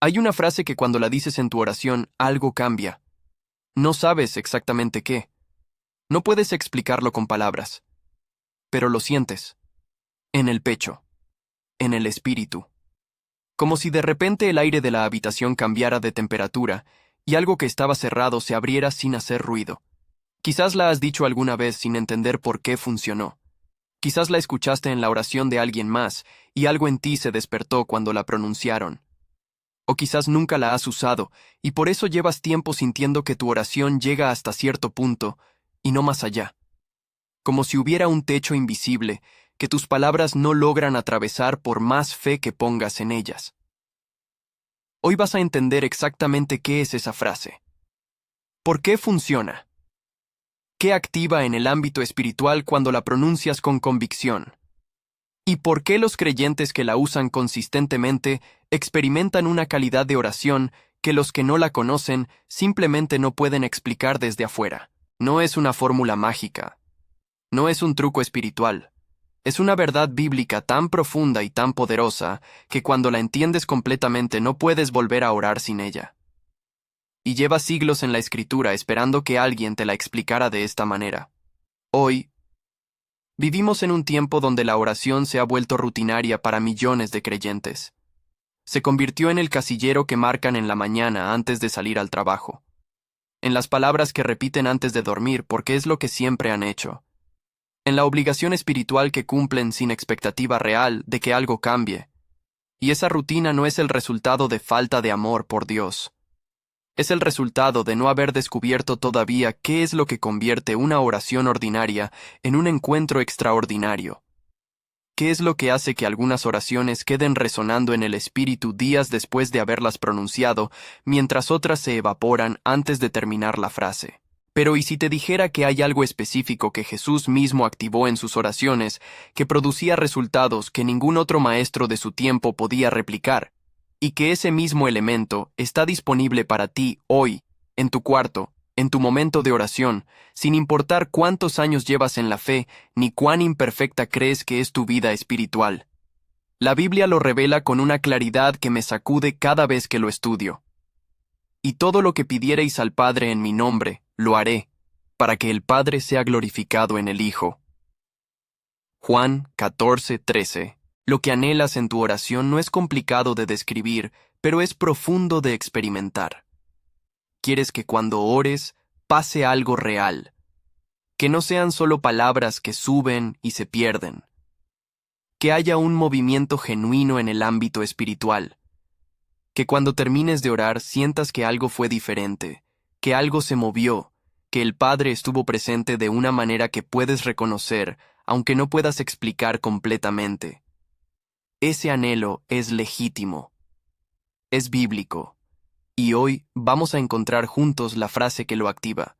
Hay una frase que cuando la dices en tu oración, algo cambia. No sabes exactamente qué. No puedes explicarlo con palabras. Pero lo sientes. En el pecho. En el espíritu. Como si de repente el aire de la habitación cambiara de temperatura y algo que estaba cerrado se abriera sin hacer ruido. Quizás la has dicho alguna vez sin entender por qué funcionó. Quizás la escuchaste en la oración de alguien más y algo en ti se despertó cuando la pronunciaron. O quizás nunca la has usado y por eso llevas tiempo sintiendo que tu oración llega hasta cierto punto y no más allá. Como si hubiera un techo invisible que tus palabras no logran atravesar por más fe que pongas en ellas. Hoy vas a entender exactamente qué es esa frase. ¿Por qué funciona? ¿Qué activa en el ámbito espiritual cuando la pronuncias con convicción? ¿Y por qué los creyentes que la usan consistentemente experimentan una calidad de oración que los que no la conocen simplemente no pueden explicar desde afuera? No es una fórmula mágica. No es un truco espiritual. Es una verdad bíblica tan profunda y tan poderosa que cuando la entiendes completamente no puedes volver a orar sin ella. Y llevas siglos en la Escritura esperando que alguien te la explicara de esta manera. Hoy, vivimos en un tiempo donde la oración se ha vuelto rutinaria para millones de creyentes. Se convirtió en el casillero que marcan en la mañana antes de salir al trabajo. En las palabras que repiten antes de dormir porque es lo que siempre han hecho. En la obligación espiritual que cumplen sin expectativa real de que algo cambie. Y esa rutina no es el resultado de falta de amor por Dios. Es el resultado de no haber descubierto todavía qué es lo que convierte una oración ordinaria en un encuentro extraordinario. ¿Qué es lo que hace que algunas oraciones queden resonando en el espíritu días después de haberlas pronunciado, mientras otras se evaporan antes de terminar la frase? Pero ¿y si te dijera que hay algo específico que Jesús mismo activó en sus oraciones, que producía resultados que ningún otro maestro de su tiempo podía replicar? Y que ese mismo elemento está disponible para ti hoy, en tu cuarto, en tu momento de oración, sin importar cuántos años llevas en la fe, ni cuán imperfecta crees que es tu vida espiritual. La Biblia lo revela con una claridad que me sacude cada vez que lo estudio. Y todo lo que pidiereis al Padre en mi nombre, lo haré, para que el Padre sea glorificado en el Hijo. Juan 14:13. Lo que anhelas en tu oración no es complicado de describir, pero es profundo de experimentar. Quieres que cuando ores pase algo real, que no sean solo palabras que suben y se pierden, que haya un movimiento genuino en el ámbito espiritual, que cuando termines de orar sientas que algo fue diferente, que algo se movió, que el Padre estuvo presente de una manera que puedes reconocer, aunque no puedas explicar completamente. Ese anhelo es legítimo, es bíblico, y hoy vamos a encontrar juntos la frase que lo activa.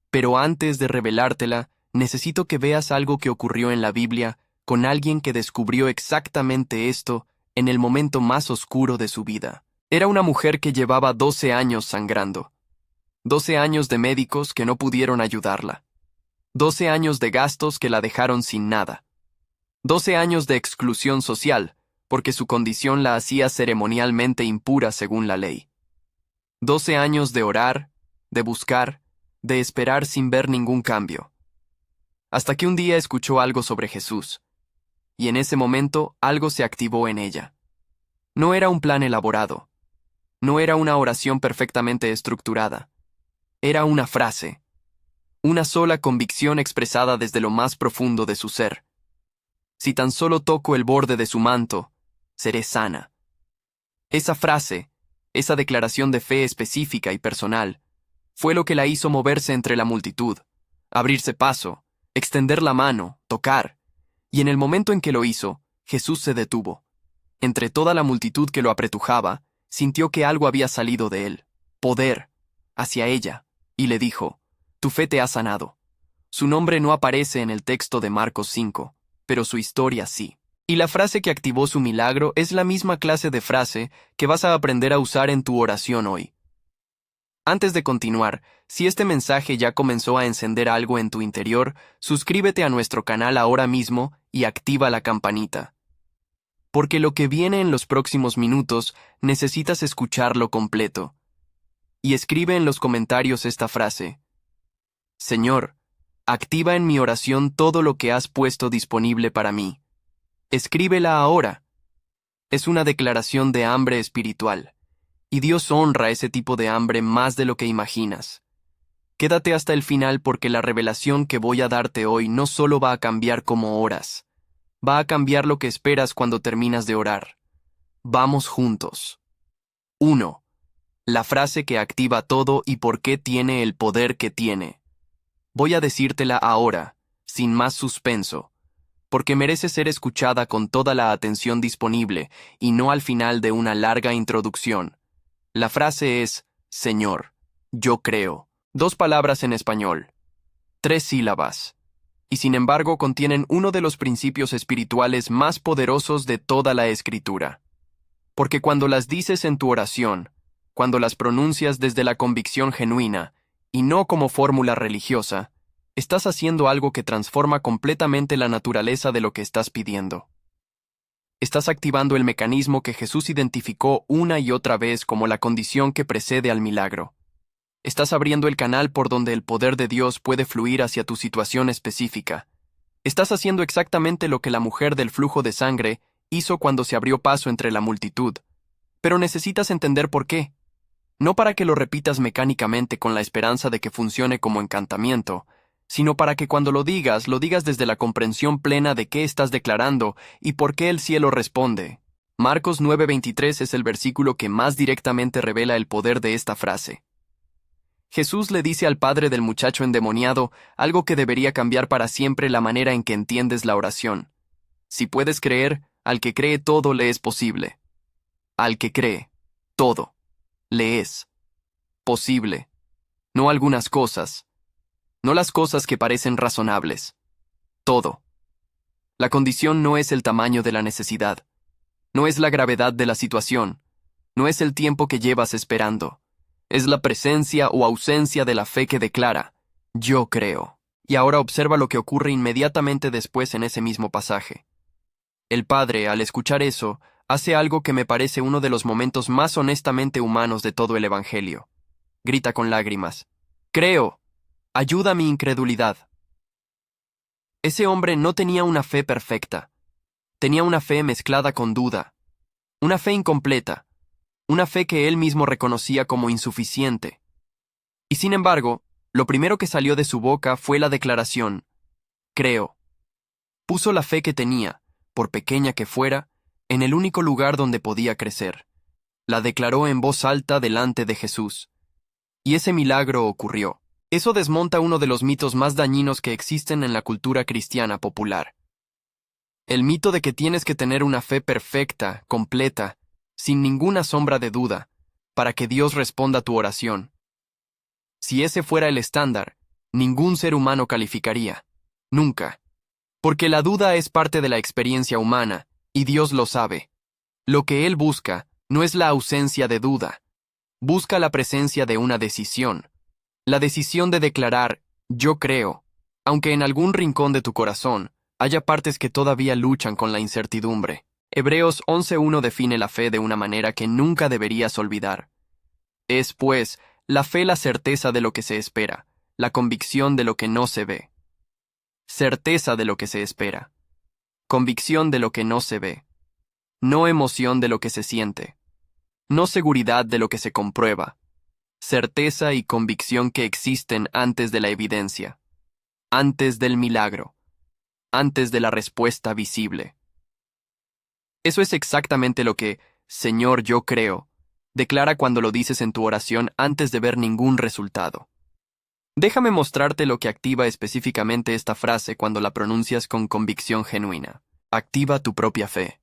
Pero antes de revelártela, necesito que veas algo que ocurrió en la Biblia con alguien que descubrió exactamente esto en el momento más oscuro de su vida. Era una mujer que llevaba 12 años sangrando. 12 años de médicos que no pudieron ayudarla. 12 años de gastos que la dejaron sin nada. 12 años de exclusión social, porque su condición la hacía ceremonialmente impura según la ley. 12 años de orar, de buscar, de esperar sin ver ningún cambio. Hasta que un día escuchó algo sobre Jesús, y en ese momento algo se activó en ella. No era un plan elaborado, no era una oración perfectamente estructurada, era una frase, una sola convicción expresada desde lo más profundo de su ser. Si tan solo toco el borde de su manto, seré sana. Esa frase, esa declaración de fe específica y personal, fue lo que la hizo moverse entre la multitud, abrirse paso, extender la mano, tocar, y en el momento en que lo hizo, Jesús se detuvo. Entre toda la multitud que lo apretujaba, sintió que algo había salido de él, poder, hacia ella, y le dijo, «Tu fe te ha sanado». Su nombre no aparece en el texto de Marcos 5, pero su historia sí. Y la frase que activó su milagro es la misma clase de frase que vas a aprender a usar en tu oración hoy. Antes de continuar, si este mensaje ya comenzó a encender algo en tu interior, suscríbete a nuestro canal ahora mismo y activa la campanita. porque lo que viene en los próximos minutos necesitas escucharlo completo. Y escribe en los comentarios esta frase: Señor, activa en mi oración todo lo que has puesto disponible para mí. Escríbela ahora. Es una declaración de hambre espiritual, y Dios honra ese tipo de hambre más de lo que imaginas. Quédate hasta el final porque la revelación que voy a darte hoy no solo va a cambiar cómo oras, va a cambiar lo que esperas cuando terminas de orar. Vamos juntos. 1. La frase que activa todo y por qué tiene el poder que tiene. Voy a decírtela ahora, sin más suspenso, porque merece ser escuchada con toda la atención disponible y no al final de una larga introducción. La frase es: Señor, yo creo. 2 palabras en español. 3 sílabas. Y sin embargo contienen uno de los principios espirituales más poderosos de toda la Escritura. Porque cuando las dices en tu oración, cuando las pronuncias desde la convicción genuina, y no como fórmula religiosa, estás haciendo algo que transforma completamente la naturaleza de lo que estás pidiendo. Estás activando el mecanismo que Jesús identificó una y otra vez como la condición que precede al milagro. Estás abriendo el canal por donde el poder de Dios puede fluir hacia tu situación específica. Estás haciendo exactamente lo que la mujer del flujo de sangre hizo cuando se abrió paso entre la multitud. Pero necesitas entender por qué. No para que lo repitas mecánicamente con la esperanza de que funcione como encantamiento, sino para que cuando lo digas desde la comprensión plena de qué estás declarando y por qué el cielo responde. Marcos 9:23 es el versículo que más directamente revela el poder de esta frase. Jesús le dice al padre del muchacho endemoniado algo que debería cambiar para siempre la manera en que entiendes la oración. Si puedes creer, al que cree todo le es posible. Al que cree, todo le es posible. No algunas cosas, no las cosas que parecen razonables. Todo. La condición no es el tamaño de la necesidad, no es la gravedad de la situación, no es el tiempo que llevas esperando. Es la presencia o ausencia de la fe que declara: yo creo. Y ahora observa lo que ocurre inmediatamente después en ese mismo pasaje. El padre, al escuchar eso, hace algo que me parece uno de los momentos más honestamente humanos de todo el Evangelio. Grita con lágrimas: creo, ayuda a mi incredulidad. Ese hombre no tenía una fe perfecta. Tenía una fe mezclada con duda. Una fe incompleta. Una fe que él mismo reconocía como insuficiente. Y sin embargo, lo primero que salió de su boca fue la declaración: creo. Puso la fe que tenía, por pequeña que fuera, en el único lugar donde podía crecer. La declaró en voz alta delante de Jesús. Y ese milagro ocurrió. Eso desmonta uno de los mitos más dañinos que existen en la cultura cristiana popular. El mito de que tienes que tener una fe perfecta, completa, sin ninguna sombra de duda, para que Dios responda a tu oración. Si ese fuera el estándar, ningún ser humano calificaría. Nunca. Porque la duda es parte de la experiencia humana, y Dios lo sabe. Lo que Él busca no es la ausencia de duda. Busca la presencia de una decisión. La decisión de declarar: yo creo, aunque en algún rincón de tu corazón haya partes que todavía luchan con la incertidumbre. Hebreos 11:1 define la fe de una manera que nunca deberías olvidar. Es, pues, la fe la certeza de lo que se espera, la convicción de lo que no se ve. Certeza de lo que se espera. Convicción de lo que no se ve. No emoción de lo que se siente. No seguridad de lo que se comprueba. Certeza y convicción que existen antes de la evidencia. Antes del milagro. Antes de la respuesta visible. Eso es exactamente lo que, Señor, yo creo, declara cuando lo dices en tu oración antes de ver ningún resultado. Déjame mostrarte lo que activa específicamente esta frase cuando la pronuncias con convicción genuina. Activa tu propia fe.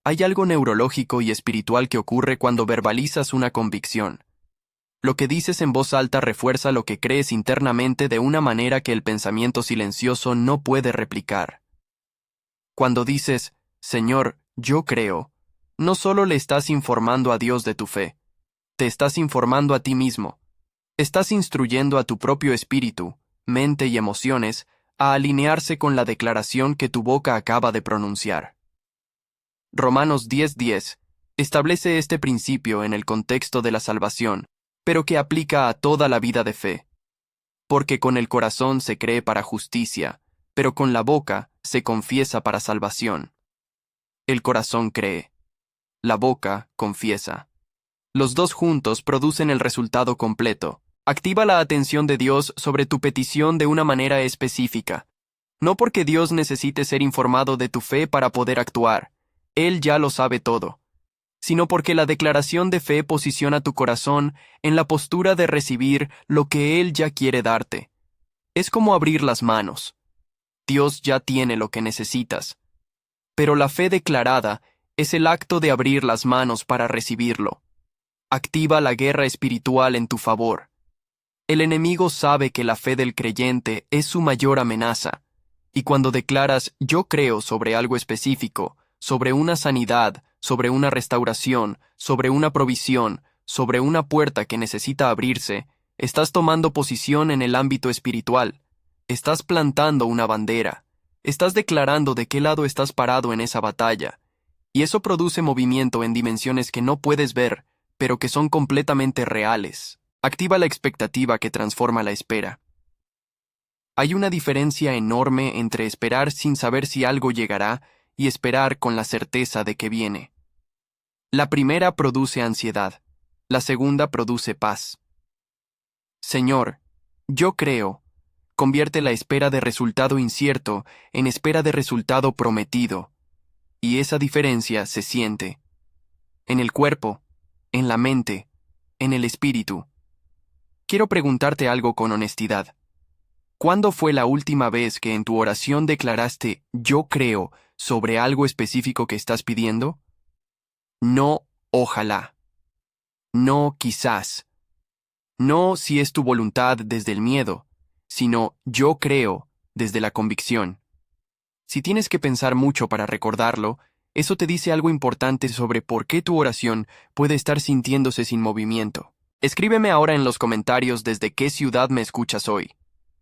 Hay algo neurológico y espiritual que ocurre cuando verbalizas una convicción. Lo que dices en voz alta refuerza lo que crees internamente de una manera que el pensamiento silencioso no puede replicar. Cuando dices: Señor, yo creo, no solo le estás informando a Dios de tu fe, te estás informando a ti mismo. Estás instruyendo a tu propio espíritu, mente y emociones a alinearse con la declaración que tu boca acaba de pronunciar. Romanos 10:10 establece este principio en el contexto de la salvación, pero que aplica a toda la vida de fe. Porque con el corazón se cree para justicia, pero con la boca se confiesa para salvación. El corazón cree. La boca confiesa. Los dos juntos producen el resultado completo. Activa la atención de Dios sobre tu petición de una manera específica. No porque Dios necesite ser informado de tu fe para poder actuar. Él ya lo sabe todo. Sino porque la declaración de fe posiciona tu corazón en la postura de recibir lo que Él ya quiere darte. Es como abrir las manos. Dios ya tiene lo que necesitas. Pero la fe declarada es el acto de abrir las manos para recibirlo. Activa la guerra espiritual en tu favor. El enemigo sabe que la fe del creyente es su mayor amenaza, y cuando declaras yo creo sobre algo específico, sobre una sanidad, sobre una restauración, sobre una provisión, sobre una puerta que necesita abrirse, estás tomando posición en el ámbito espiritual. Estás plantando una bandera. Estás declarando de qué lado estás parado en esa batalla. Y eso produce movimiento en dimensiones que no puedes ver, pero que son completamente reales. Activa la expectativa que transforma la espera. Hay una diferencia enorme entre esperar sin saber si algo llegará y esperar con la certeza de que viene. La primera produce ansiedad, la segunda produce paz. Señor, yo creo. Convierte la espera de resultado incierto en espera de resultado prometido. Y esa diferencia se siente. En el cuerpo, en la mente, en el espíritu. Quiero preguntarte algo con honestidad. ¿Cuándo fue la última vez que en tu oración declaraste yo creo sobre algo específico que estás pidiendo? No, ojalá. No, quizás. No si es tu voluntad desde el miedo, sino yo creo desde la convicción. Si tienes que pensar mucho para recordarlo, eso te dice algo importante sobre por qué tu oración puede estar sintiéndose sin movimiento. Escríbeme ahora en los comentarios desde qué ciudad me escuchas hoy.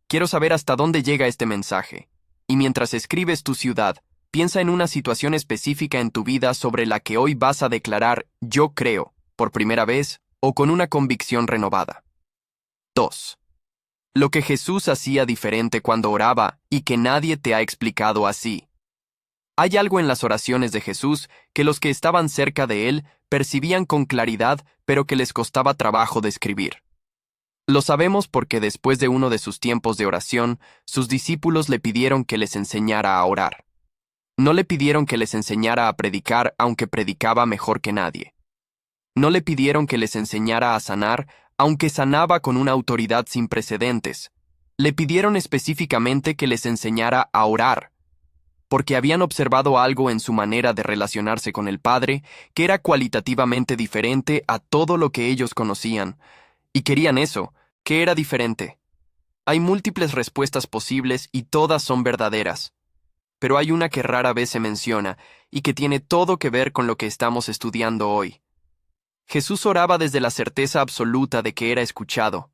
Quiero saber hasta dónde llega este mensaje. Y mientras escribes tu ciudad, piensa en una situación específica en tu vida sobre la que hoy vas a declarar yo creo, por primera vez o con una convicción renovada. 2. Lo que Jesús hacía diferente cuando oraba y que nadie te ha explicado así. Hay algo en las oraciones de Jesús que los que estaban cerca de él percibían con claridad, pero que les costaba trabajo describir. Lo sabemos porque después de uno de sus tiempos de oración, sus discípulos le pidieron que les enseñara a orar. No le pidieron que les enseñara a predicar, aunque predicaba mejor que nadie. No le pidieron que les enseñara a sanar, aunque sanaba con una autoridad sin precedentes. Le pidieron específicamente que les enseñara a orar, porque habían observado algo en su manera de relacionarse con el Padre que era cualitativamente diferente a todo lo que ellos conocían, y querían eso, que era diferente. Hay múltiples respuestas posibles y todas son verdaderas, pero hay una que rara vez se menciona y que tiene todo que ver con lo que estamos estudiando hoy. Jesús oraba desde la certeza absoluta de que era escuchado.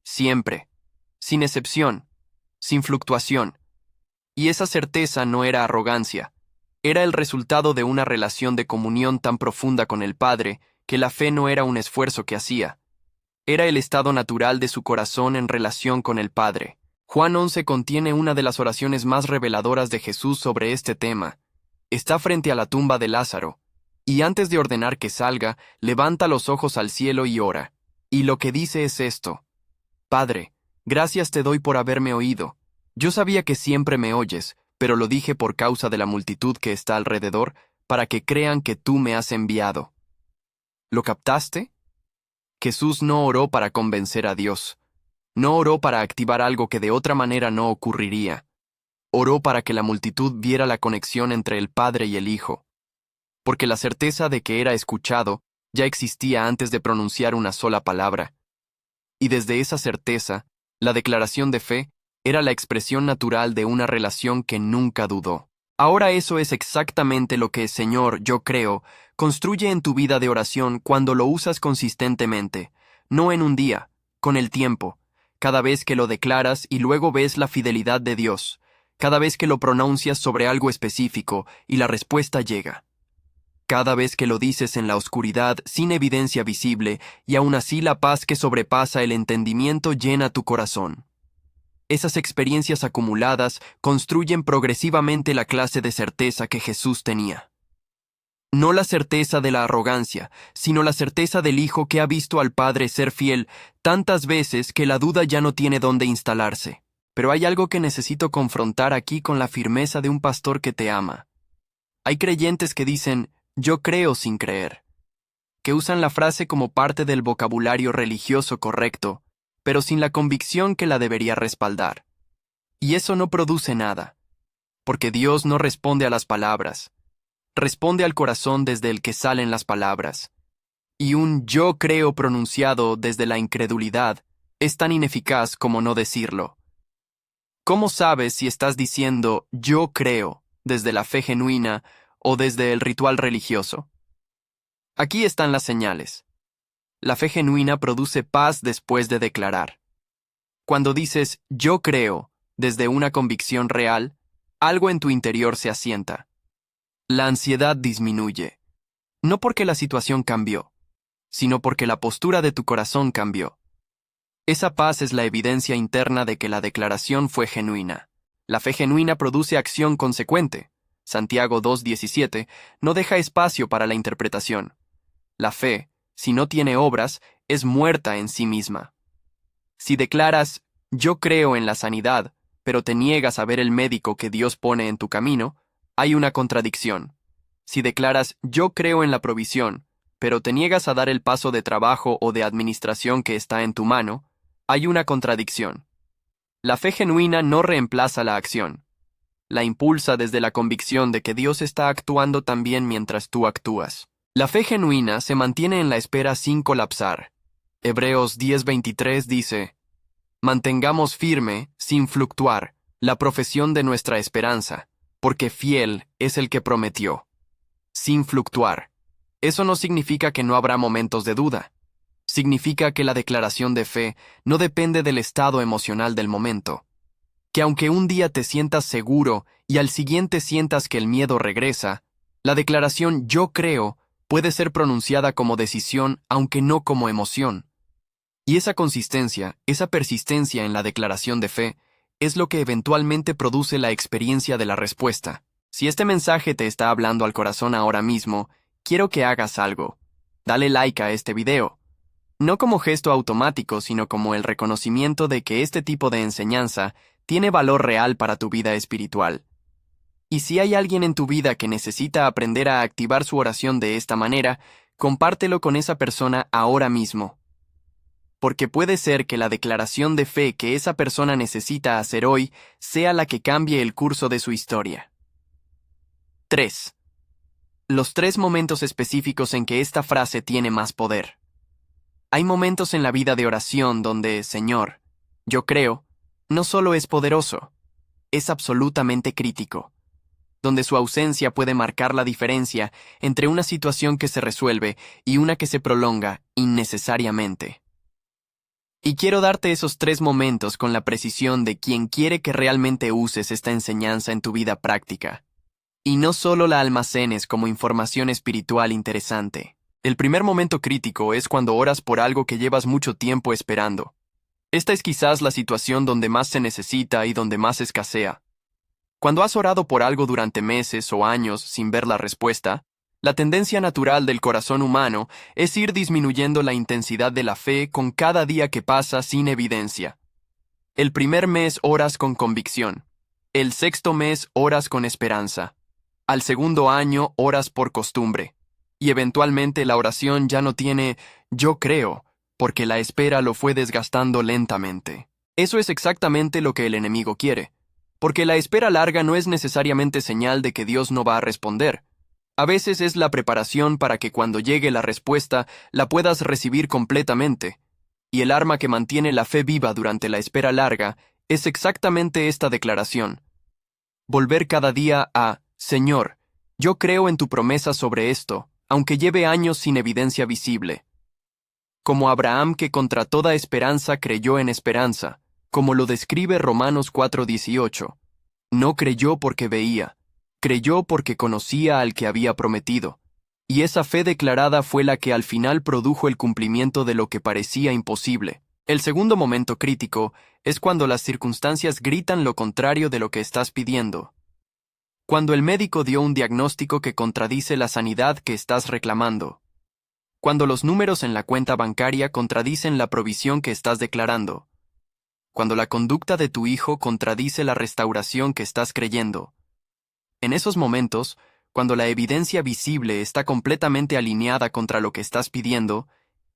Siempre. Sin excepción. Sin fluctuación. Y esa certeza no era arrogancia. Era el resultado de una relación de comunión tan profunda con el Padre que la fe no era un esfuerzo que hacía. Era el estado natural de su corazón en relación con el Padre. Juan 11 contiene una de las oraciones más reveladoras de Jesús sobre este tema. Está frente a la tumba de Lázaro. Y antes de ordenar que salga, levanta los ojos al cielo y ora. Y lo que dice es esto: Padre, gracias te doy por haberme oído. Yo sabía que siempre me oyes, pero lo dije por causa de la multitud que está alrededor, para que crean que tú me has enviado. ¿Lo captaste? Jesús no oró para convencer a Dios. No oró para activar algo que de otra manera no ocurriría. Oró para que la multitud viera la conexión entre el Padre y el Hijo. Porque la certeza de que era escuchado ya existía antes de pronunciar una sola palabra. Y desde esa certeza, la declaración de fe era la expresión natural de una relación que nunca dudó. Ahora eso es exactamente lo que, Señor, yo creo, construye en tu vida de oración cuando lo usas consistentemente, no en un día, con el tiempo, cada vez que lo declaras y luego ves la fidelidad de Dios, cada vez que lo pronuncias sobre algo específico y la respuesta llega. cada vez que lo dices en la oscuridad, sin evidencia visible, y aún así la paz que sobrepasa el entendimiento llena tu corazón. Esas experiencias acumuladas construyen progresivamente la clase de certeza que Jesús tenía. No la certeza de la arrogancia, sino la certeza del Hijo que ha visto al Padre ser fiel tantas veces que la duda ya no tiene dónde instalarse. Pero hay algo que necesito confrontar aquí con la firmeza de un pastor que te ama. Hay creyentes que dicen, yo creo sin creer, que usan la frase como parte del vocabulario religioso correcto, pero sin la convicción que la debería respaldar. Y eso no produce nada, porque Dios no responde a las palabras, responde al corazón desde el que salen las palabras. Y un yo creo pronunciado desde la incredulidad es tan ineficaz como no decirlo. ¿Cómo sabes si estás diciendo yo creo desde la fe genuina o desde el ritual religioso? Aquí están las señales. La fe genuina produce paz después de declarar. Cuando dices yo creo desde una convicción real, algo en tu interior se asienta. La ansiedad disminuye, no porque la situación cambió, sino porque la postura de tu corazón cambió. Esa paz es la evidencia interna de que la declaración fue genuina. La fe genuina produce acción consecuente. Santiago 2:17 no deja espacio para la interpretación. La fe, si no tiene obras, es muerta en sí misma. Si declaras, yo creo en la sanidad, pero te niegas a ver el médico que Dios pone en tu camino, hay una contradicción. Si declaras, yo creo en la provisión, pero te niegas a dar el paso de trabajo o de administración que está en tu mano, hay una contradicción. La fe genuina no reemplaza la acción. La impulsa desde la convicción de que Dios está actuando también mientras tú actúas. La fe genuina se mantiene en la espera sin colapsar. Hebreos 10:23 dice, mantengamos firme, sin fluctuar, la profesión de nuestra esperanza, porque fiel es el que prometió. Sin fluctuar. Eso no significa que no habrá momentos de duda. Significa que la declaración de fe no depende del estado emocional del momento. Que aunque un día te sientas seguro y al siguiente sientas que el miedo regresa, la declaración yo creo puede ser pronunciada como decisión aunque no como emoción. Y esa consistencia, esa persistencia en la declaración de fe, es lo que eventualmente produce la experiencia de la respuesta. Si este mensaje te está hablando al corazón ahora mismo, quiero que hagas algo. Dale like a este video. No como gesto automático, sino como el reconocimiento de que este tipo de enseñanza tiene valor real para tu vida espiritual. Y si hay alguien en tu vida que necesita aprender a activar su oración de esta manera, compártelo con esa persona ahora mismo. Porque puede ser que la declaración de fe que esa persona necesita hacer hoy sea la que cambie el curso de su historia. 3. Los 3 momentos específicos en que esta frase tiene más poder. Hay momentos en la vida de oración donde, Señor, yo creo, no solo es poderoso, es absolutamente crítico, donde su ausencia puede marcar la diferencia entre una situación que se resuelve y una que se prolonga innecesariamente. Y quiero darte esos 3 momentos con la precisión de quien quiere que realmente uses esta enseñanza en tu vida práctica, y no solo la almacenes como información espiritual interesante. El primer momento crítico es cuando oras por algo que llevas mucho tiempo esperando. Esta es quizás la situación donde más se necesita y donde más escasea. Cuando has orado por algo durante meses o años sin ver la respuesta, la tendencia natural del corazón humano es ir disminuyendo la intensidad de la fe con cada día que pasa sin evidencia. El primer mes oras con convicción. El 6º mes oras con esperanza. Al 2º año oras por costumbre. Y eventualmente la oración ya no tiene yo creo, porque la espera lo fue desgastando lentamente. Eso es exactamente lo que el enemigo quiere, porque la espera larga no es necesariamente señal de que Dios no va a responder. A veces es la preparación para que cuando llegue la respuesta la puedas recibir completamente. Y el arma que mantiene la fe viva durante la espera larga es exactamente esta declaración. Volver cada día a, Señor, yo creo en tu promesa sobre esto, aunque lleve años sin evidencia visible. Como Abraham que contra toda esperanza creyó en esperanza, como lo describe Romanos 4:18. No creyó porque veía, creyó porque conocía al que había prometido. Y esa fe declarada fue la que al final produjo el cumplimiento de lo que parecía imposible. El segundo momento crítico es cuando las circunstancias gritan lo contrario de lo que estás pidiendo. Cuando el médico dio un diagnóstico que contradice la sanidad que estás reclamando. Cuando los números en la cuenta bancaria contradicen la provisión que estás declarando. Cuando la conducta de tu hijo contradice la restauración que estás creyendo. En esos momentos, cuando la evidencia visible está completamente alineada contra lo que estás pidiendo,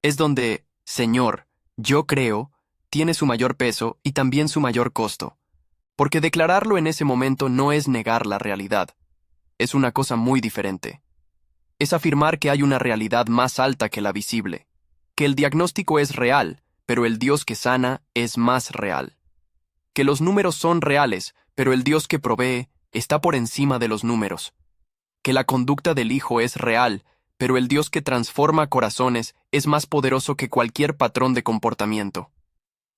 es donde, Señor, yo creo, tiene su mayor peso y también su mayor costo. Porque declararlo en ese momento no es negar la realidad. Es una cosa muy diferente. Es afirmar que hay una realidad más alta que la visible. Que el diagnóstico es real, pero el Dios que sana es más real. Que los números son reales, pero el Dios que provee está por encima de los números. Que la conducta del Hijo es real, pero el Dios que transforma corazones es más poderoso que cualquier patrón de comportamiento.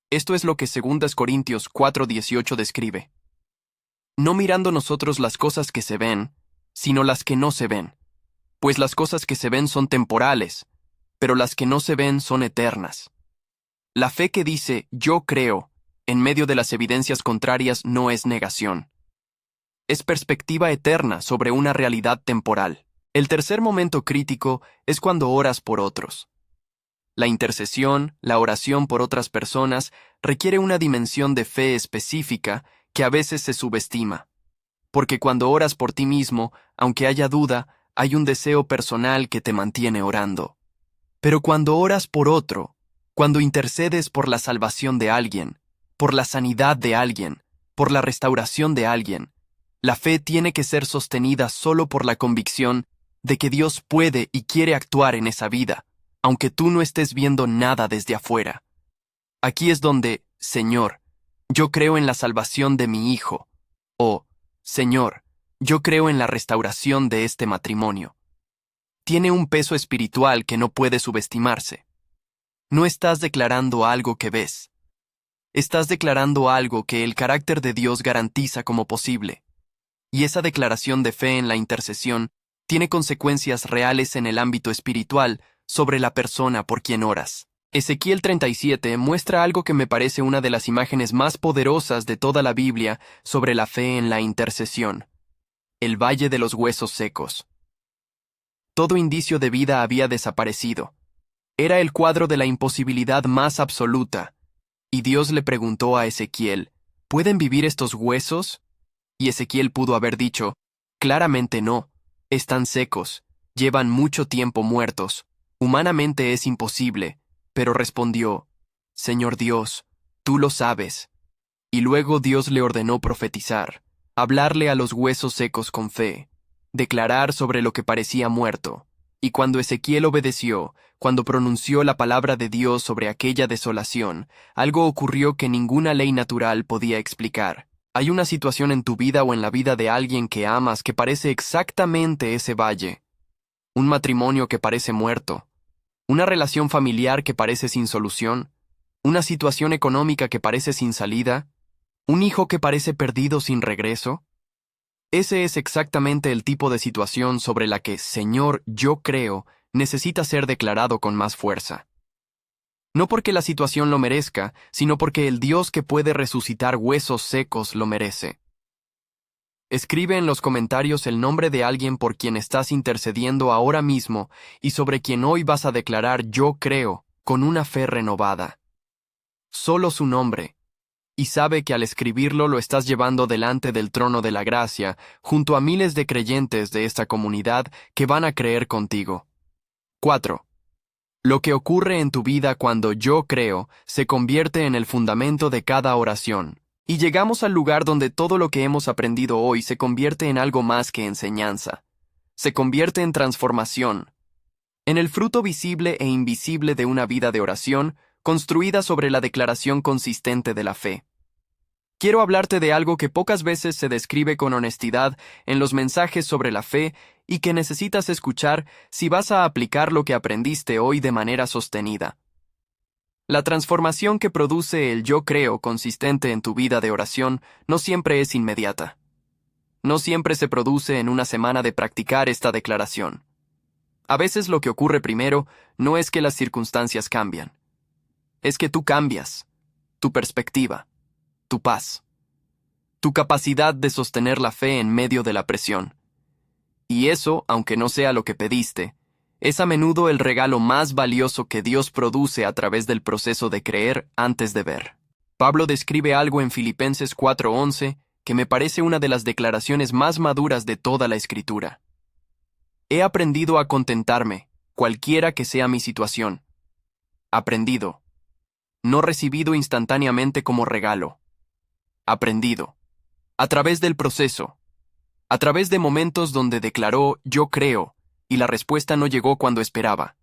Esto es lo que 2 Corintios 4:18 describe. No mirando nosotros las cosas que se ven, sino las que no se ven. Pues las cosas que se ven son temporales, pero las que no se ven son eternas. La fe que dice yo creo, en medio de las evidencias contrarias, no es negación. Es perspectiva eterna sobre una realidad temporal. El tercer momento crítico es cuando oras por otros. La intercesión, la oración por otras personas, requiere una dimensión de fe específica que a veces se subestima. Porque cuando oras por ti mismo, aunque haya duda, hay un deseo personal que te mantiene orando. Pero cuando oras por otro, cuando intercedes por la salvación de alguien, por la sanidad de alguien, por la restauración de alguien, la fe tiene que ser sostenida solo por la convicción de que Dios puede y quiere actuar en esa vida, aunque tú no estés viendo nada desde afuera. Aquí es donde, Señor, yo creo en la salvación de mi hijo, o, Señor, yo creo en la restauración de este matrimonio. Tiene un peso espiritual que no puede subestimarse. No estás declarando algo que ves. Estás declarando algo que el carácter de Dios garantiza como posible. Y esa declaración de fe en la intercesión tiene consecuencias reales en el ámbito espiritual sobre la persona por quien oras. Ezequiel 37 muestra algo que me parece una de las imágenes más poderosas de toda la Biblia sobre la fe en la intercesión. El valle de los huesos secos. Todo indicio de vida había desaparecido. Era el cuadro de la imposibilidad más absoluta. Y Dios le preguntó a Ezequiel, ¿pueden vivir estos huesos? Y Ezequiel pudo haber dicho, claramente no, están secos, llevan mucho tiempo muertos, humanamente es imposible, pero respondió, Señor Dios, tú lo sabes. Y luego Dios le ordenó profetizar, hablarle a los huesos secos con fe, declarar sobre lo que parecía muerto. Y cuando Ezequiel obedeció, cuando pronunció la palabra de Dios sobre aquella desolación, algo ocurrió que ninguna ley natural podía explicar. Hay una situación en tu vida o en la vida de alguien que amas que parece exactamente ese valle. Un matrimonio que parece muerto. Una relación familiar que parece sin solución. Una situación económica que parece sin salida. Un hijo que parece perdido sin regreso. Ese es exactamente el tipo de situación sobre la que, Señor, yo creo, necesita ser declarado con más fuerza. No porque la situación lo merezca, sino porque el Dios que puede resucitar huesos secos lo merece. Escribe en los comentarios el nombre de alguien por quien estás intercediendo ahora mismo y sobre quien hoy vas a declarar yo creo, con una fe renovada. Solo su nombre. Y sabe que al escribirlo lo estás llevando delante del trono de la gracia, junto a miles de creyentes de esta comunidad que van a creer contigo. 4. Lo que ocurre en tu vida cuando yo creo se convierte en el fundamento de cada oración. Y llegamos al lugar donde todo lo que hemos aprendido hoy se convierte en algo más que enseñanza. Se convierte en transformación. En el fruto visible e invisible de una vida de oración, construida sobre la declaración consistente de la fe. Quiero hablarte de algo que pocas veces se describe con honestidad en los mensajes sobre la fe y que necesitas escuchar si vas a aplicar lo que aprendiste hoy de manera sostenida. La transformación que produce el yo creo consistente en tu vida de oración no siempre es inmediata. No siempre se produce en una semana de practicar esta declaración. A veces lo que ocurre primero no es que las circunstancias cambian. Es que tú cambias, tu perspectiva, tu paz, tu capacidad de sostener la fe en medio de la presión. Y eso, aunque no sea lo que pediste, es a menudo el regalo más valioso que Dios produce a través del proceso de creer antes de ver. Pablo describe algo en Filipenses 4:11 que me parece una de las declaraciones más maduras de toda la Escritura. He aprendido a contentarme, cualquiera que sea mi situación. Aprendido. No recibido instantáneamente como regalo. Aprendido. A través del proceso. A través de momentos donde declaró yo creo, y la respuesta no llegó cuando esperaba.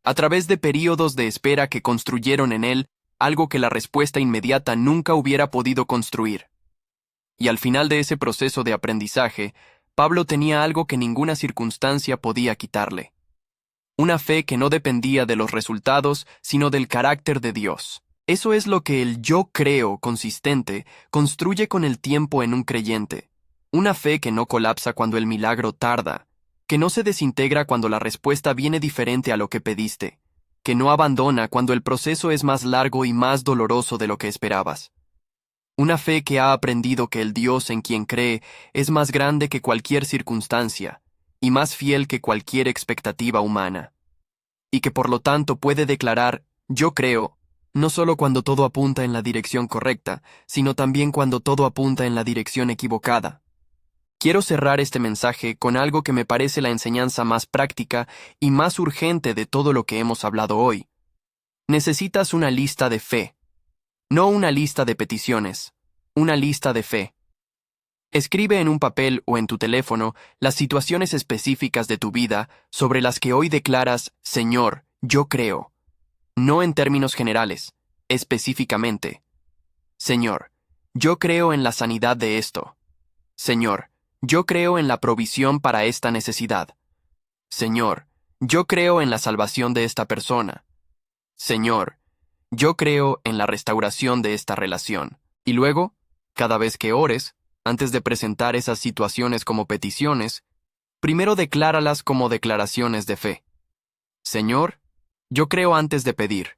A través de períodos de espera que construyeron en él algo que la respuesta inmediata nunca hubiera podido construir. Y al final de ese proceso de aprendizaje, Pablo tenía algo que ninguna circunstancia podía quitarle. Una fe que no dependía de los resultados, sino del carácter de Dios. Eso es lo que el yo creo consistente construye con el tiempo en un creyente. Una fe que no colapsa cuando el milagro tarda, que no se desintegra cuando la respuesta viene diferente a lo que pediste, que no abandona cuando el proceso es más largo y más doloroso de lo que esperabas. Una fe que ha aprendido que el Dios en quien cree es más grande que cualquier circunstancia y más fiel que cualquier expectativa humana. Y que por lo tanto puede declarar, yo creo, no solo cuando todo apunta en la dirección correcta, sino también cuando todo apunta en la dirección equivocada. Quiero cerrar este mensaje con algo que me parece la enseñanza más práctica y más urgente de todo lo que hemos hablado hoy. Necesitas una lista de fe. No una lista de peticiones, una lista de fe. Escribe en un papel o en tu teléfono las situaciones específicas de tu vida sobre las que hoy declaras, Señor, yo creo. No en términos generales, específicamente. Señor, yo creo en la sanidad de esto. Señor, yo creo en la provisión para esta necesidad. Señor, yo creo en la salvación de esta persona. Señor, yo creo en la restauración de esta relación. Y luego, cada vez que ores, antes de presentar esas situaciones como peticiones, primero decláralas como declaraciones de fe. Señor, yo creo antes de pedir.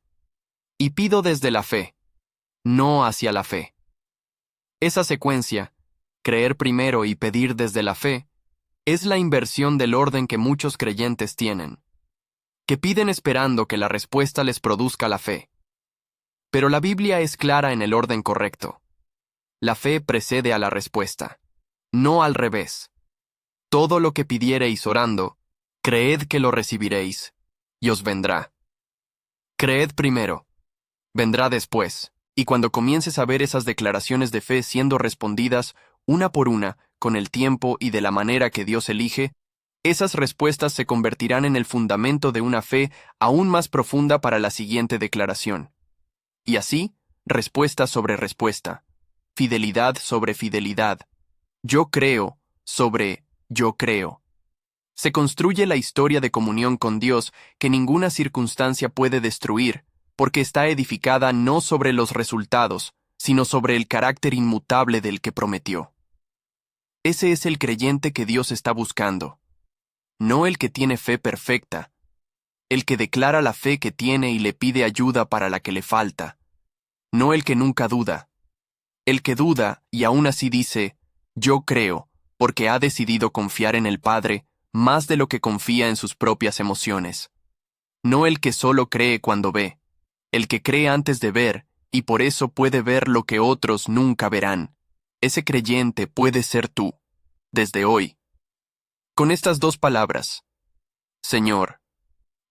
Y pido desde la fe, no hacia la fe. Esa secuencia, creer primero y pedir desde la fe, es la inversión del orden que muchos creyentes tienen, que piden esperando que la respuesta les produzca la fe. Pero la Biblia es clara en el orden correcto. La fe precede a la respuesta, no al revés. Todo lo que pidiereis orando, creed que lo recibiréis, y os vendrá. Creed primero, vendrá después, y cuando comiences a ver esas declaraciones de fe siendo respondidas, una por una, con el tiempo y de la manera que Dios elige, esas respuestas se convertirán en el fundamento de una fe aún más profunda para la siguiente declaración. Y así, respuesta sobre respuesta, fidelidad sobre fidelidad, yo creo sobre yo creo. Se construye la historia de comunión con Dios que ninguna circunstancia puede destruir, porque está edificada no sobre los resultados, sino sobre el carácter inmutable del que prometió. Ese es el creyente que Dios está buscando, no el que tiene fe perfecta, el que declara la fe que tiene y le pide ayuda para la que le falta, no el que nunca duda, el que duda y aún así dice, yo creo, porque ha decidido confiar en el Padre más de lo que confía en sus propias emociones. No el que solo cree cuando ve, el que cree antes de ver y por eso puede ver lo que otros nunca verán. Ese creyente puede ser tú, desde hoy. Con estas dos palabras, Señor,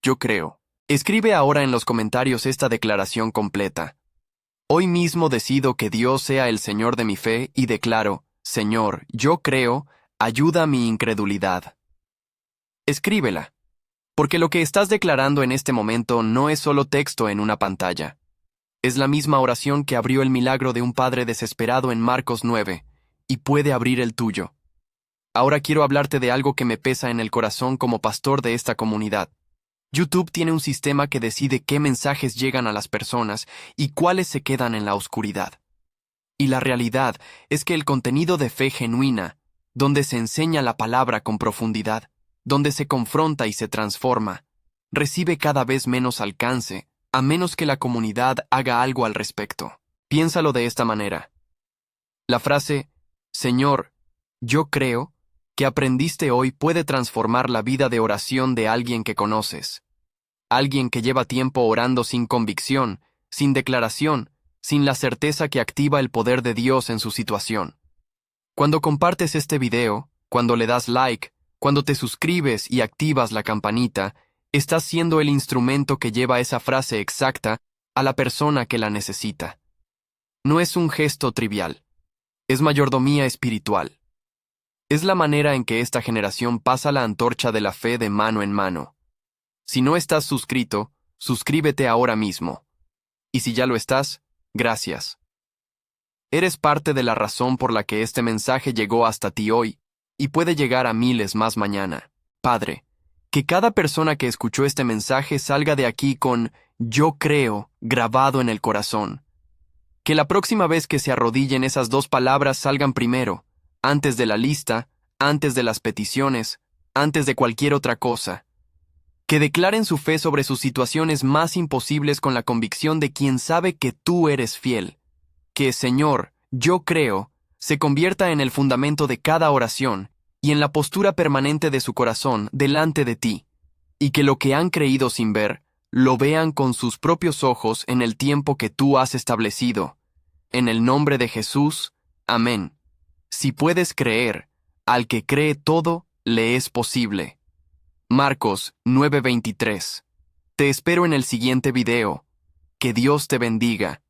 yo creo. Escribe ahora en los comentarios esta declaración completa. Hoy mismo decido que Dios sea el Señor de mi fe y declaro, Señor, yo creo, ayuda a mi incredulidad. Escríbela, porque lo que estás declarando en este momento no es solo texto en una pantalla. Es la misma oración que abrió el milagro de un padre desesperado en Marcos 9, y puede abrir el tuyo. Ahora quiero hablarte de algo que me pesa en el corazón como pastor de esta comunidad. YouTube tiene un sistema que decide qué mensajes llegan a las personas y cuáles se quedan en la oscuridad. Y la realidad es que el contenido de fe genuina, donde se enseña la palabra con profundidad, donde se confronta y se transforma, recibe cada vez menos alcance, a menos que la comunidad haga algo al respecto. Piénsalo de esta manera. La frase, Señor, yo creo, que aprendiste hoy puede transformar la vida de oración de alguien que conoces. Alguien que lleva tiempo orando sin convicción, sin declaración, sin la certeza que activa el poder de Dios en su situación. Cuando compartes este video, cuando le das like, cuando te suscribes y activas la campanita, estás siendo el instrumento que lleva esa frase exacta a la persona que la necesita. No es un gesto trivial. Es mayordomía espiritual. Es la manera en que esta generación pasa la antorcha de la fe de mano en mano. Si no estás suscrito, suscríbete ahora mismo. Y si ya lo estás, gracias. Eres parte de la razón por la que este mensaje llegó hasta ti hoy y puede llegar a miles más mañana. Padre, que cada persona que escuchó este mensaje salga de aquí con "yo creo" grabado en el corazón. Que la próxima vez que se arrodillen esas dos palabras salgan primero, antes de la lista, antes de las peticiones, antes de cualquier otra cosa. Que declaren su fe sobre sus situaciones más imposibles con la convicción de quien sabe que tú eres fiel. Que, Señor, yo creo, se convierta en el fundamento de cada oración y en la postura permanente de su corazón delante de ti. Y que lo que han creído sin ver, lo vean con sus propios ojos en el tiempo que tú has establecido. En el nombre de Jesús, amén. Si puedes creer, al que cree todo, le es posible. Marcos 9:23. Te espero en el siguiente video. Que Dios te bendiga.